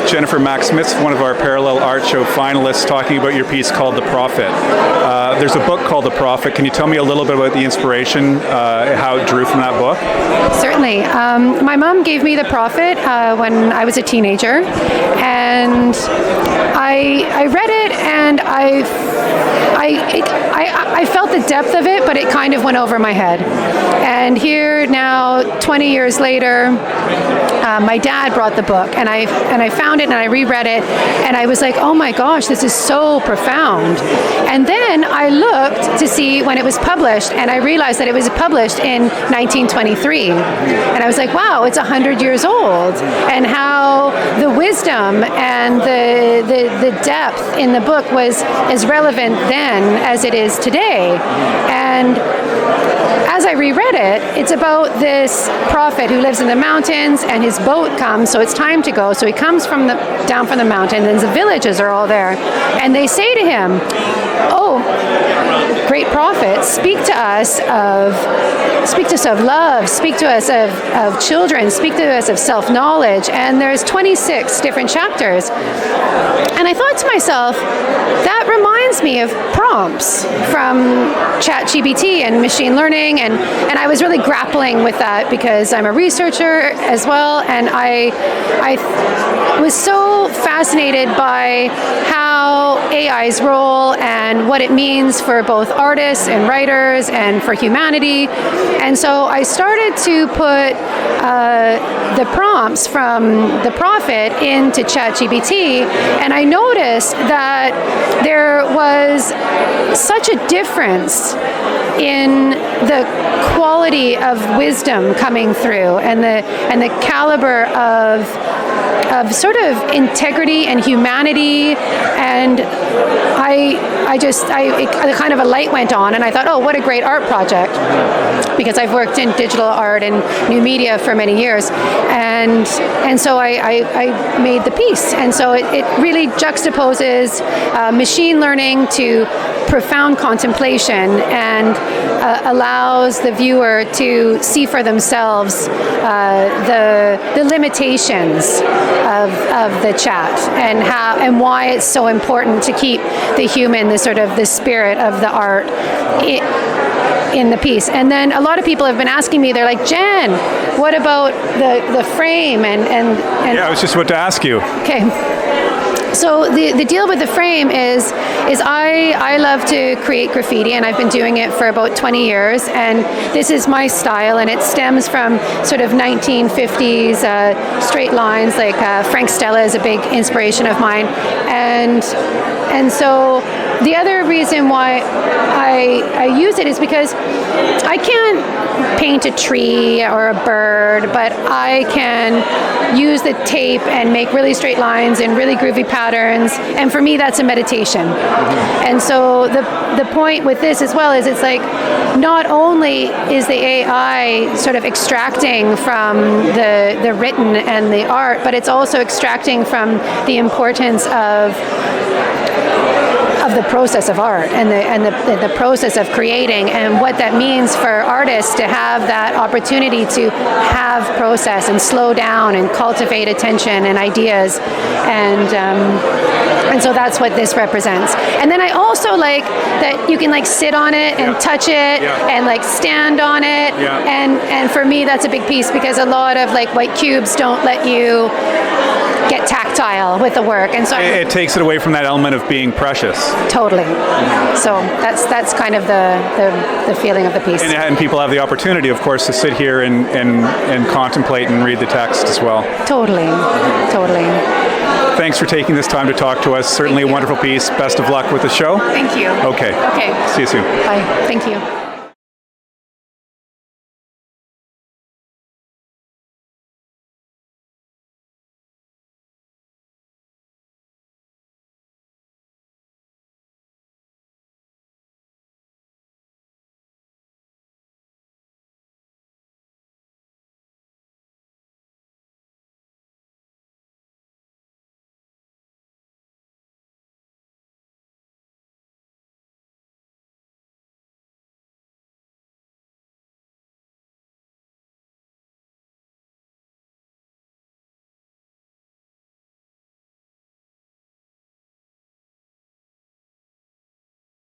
Jennifer Maksymetz, one of our parallel art show finalists, talking about your piece called The Prophet. There's a book called The Prophet. Can you tell me a little bit about the inspiration, how it drew from that book? Certainly. My mom gave me The Prophet when I was a teenager, and I read it, and I felt the depth of it, but it kind of went over my head. And here now, 20 years later, my dad brought the book, and I found it, and I reread it, and I was like, oh my gosh, this is so profound. And then I looked to see when it was published, and I realized that it was published in 1923. And I was like, wow, it's 100 years old. And how the wisdom and the depth in the book was as relevant then as it is today. And as I reread it, it's about this prophet who lives in the mountains, and his boat comes, so it's time to go. So he comes down from the mountain, and the villagers are all there, and they say to him, "Oh, great prophet, speak to us of love, speak to us of children, speak to us of self-knowledge." And there's 26 different chapters. And I thought to myself, that reminds me of prompts from ChatGPT and machine learning, and I was really grappling with that because I'm a researcher as well, and I was so fascinated by how AI's role and what it means for both artists and writers and for humanity. And so I started to put the prompts from The Prophet into ChatGPT, and I noticed that there was such a difference in the quality of wisdom coming through, and the caliber of sort of integrity and humanity. And it kind of a light went on, and I thought, oh, what a great art project, because I've worked in digital art and new media for many years, and so I made the piece. And so it really juxtaposes machine learning to profound contemplation, and allows the viewer to see for themselves the limitations of the chat, and why it's so important to keep the human, the spirit of the art in the piece. And then a lot of people have been asking me, they're like, Jen, what about the frame? And yeah, I was just about to ask you. Okay. So the deal with the frame is I love to create graffiti, and I've been doing it for about 20 years, and this is my style, and it stems from sort of 1950s straight lines. Like Frank Stella is a big inspiration of mine, and so the other reason why I use it is because I can't paint a tree or a bird, but I can use the tape and make really straight lines and really groovy patterns, and for me that's a meditation. And so the point with this as well is, it's like, not only is the AI sort of extracting from the written and the art, but it's also extracting from the importance of the process of art and the process of creating, and what that means for artists to have that opportunity to have process and slow down and cultivate attention and ideas, and so that's what this represents. And then I also like that you can like sit on it and touch it, and like stand on it, and for me that's a big piece, because a lot of like white cubes don't let you get tactile with the work, and so it takes it away from that element of being precious. Totally. So that's kind of the feeling of the piece. And people have the opportunity, of course, to sit here and contemplate and read the text as well. Totally. Thanks for taking this time to talk to us. Certainly a wonderful piece. Best of luck with the show. Thank you. Okay. Okay. See you soon. Bye. Thank you.